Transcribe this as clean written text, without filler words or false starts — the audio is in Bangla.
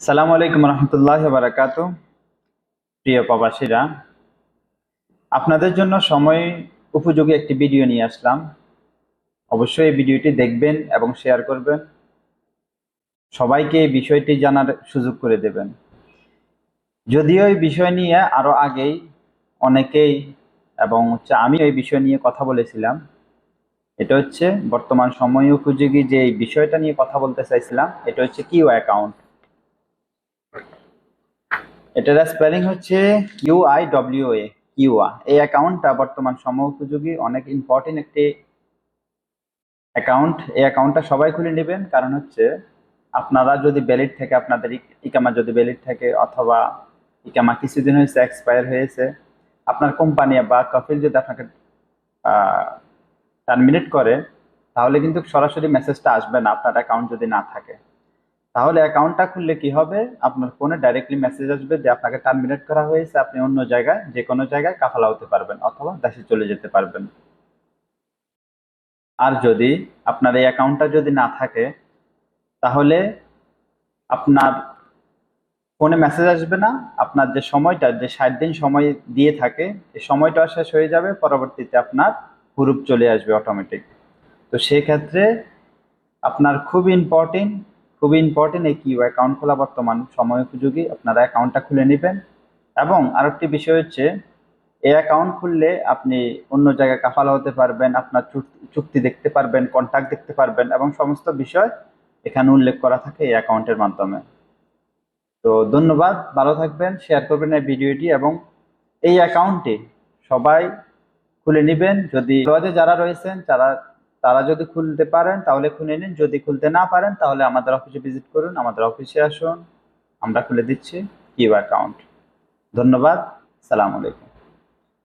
সালামু আলাইকুম রহমতুল্লাহ বারাকাতু। প্রিয় প্রবাসীরা, আপনাদের জন্য সময় উপযোগী একটি ভিডিও নিয়ে আসলাম। অবশ্যই এই ভিডিওটি দেখবেন এবং শেয়ার করবেন, সবাইকে এই বিষয়টি জানার সুযোগ করে দেবেন। যদিও এই বিষয় নিয়ে আরো আগেই অনেকেই আমি এই বিষয় নিয়ে কথা বলেছিলাম। এটা হচ্ছে বর্তমান সময় উপযোগী যে এই বিষয়টা নিয়ে কথা বলতে চাইছিলাম, এটা হচ্ছে কিউ অ্যাকাউন্ট। এটার স্পেলিং হচ্ছে QIWA, কিউয়া। এই অ্যাকাউন্টটা বর্তমান সময় উপযোগী, অনেক ইম্পর্টেন্ট একটি অ্যাকাউন্ট। এই অ্যাকাউন্টটা সবাই খুলে নেবেন, কারণ হচ্ছে আপনারা যদি ভ্যালিড থাকে, আপনাদের ইকামা যদি ভ্যালিড থাকে, অথবা ইকামা কিছুদিন হয়েছে এক্সপায়ার হয়েছে, আপনার কোম্পানি বা কফিল যদি আপনাকে টার্মিনেট করে, তাহলে কিন্তু সরাসরি মেসেজটা আসবে না আপনার অ্যাকাউন্ট যদি না থাকে। তাহলে অ্যাকাউন্টটা খুললে কি হবে, আপনার ফোনে ডাইরেক্টলি মেসেজ আসবে যে আপনাকে টার্মিনেট করা হয়েছে, আপনি অন্য জায়গায় যে কোনো জায়গায় কাফালা হতে পারবেন অথবা দেশে চলে যেতে পারবেন। আর যদি আপনার এই অ্যাকাউন্টটা যদি না থাকে, তাহলে আপনার ফোনে মেসেজ আসবে না। আপনার যে সময়টা, যে 60 দিন সময় দিয়ে থাকে, এই সময়টা শেষ হয়ে যাবে, পরবর্তীতে আপনার হুরুপ চলে আসবে অটোমেটিক। তো সেই ক্ষেত্রে আপনার খুবই ইম্পর্টেন্ট এই কিউ অ্যাকাউন্ট খোলা বর্তমান সময় উপযোগী। আপনারা অ্যাকাউন্টটা খুলে নেবেন। এবং আরেকটি বিষয় হচ্ছে, এই অ্যাকাউন্ট খুললে আপনি অন্য জায়গায় কাফালা হতে পারবেন, আপনার চুক্তি দেখতে পারবেন, কন্ট্যাক্ট দেখতে পারবেন, এবং সমস্ত বিষয় এখানে উল্লেখ করা থাকে এই অ্যাকাউন্টের মাধ্যমে। তো ধন্যবাদ, ভালো থাকবেন, শেয়ার করবেন এই ভিডিওটি, এবং এই অ্যাকাউন্টে সবাই খুলে নেবেন। যদি যারা রয়েছেন তারা তারা যদি খুলতে পারেন তাহলে খুলে নিন, যদি খুলতে না পারেন তাহলে আমাদের অফিসে ভিজিট করুন, আমাদের অফিসে আসুন, আমরা খুলে দিচ্ছি কিউ অ্যাকাউন্ট। ধন্যবাদ, সালাম আলাইকুম।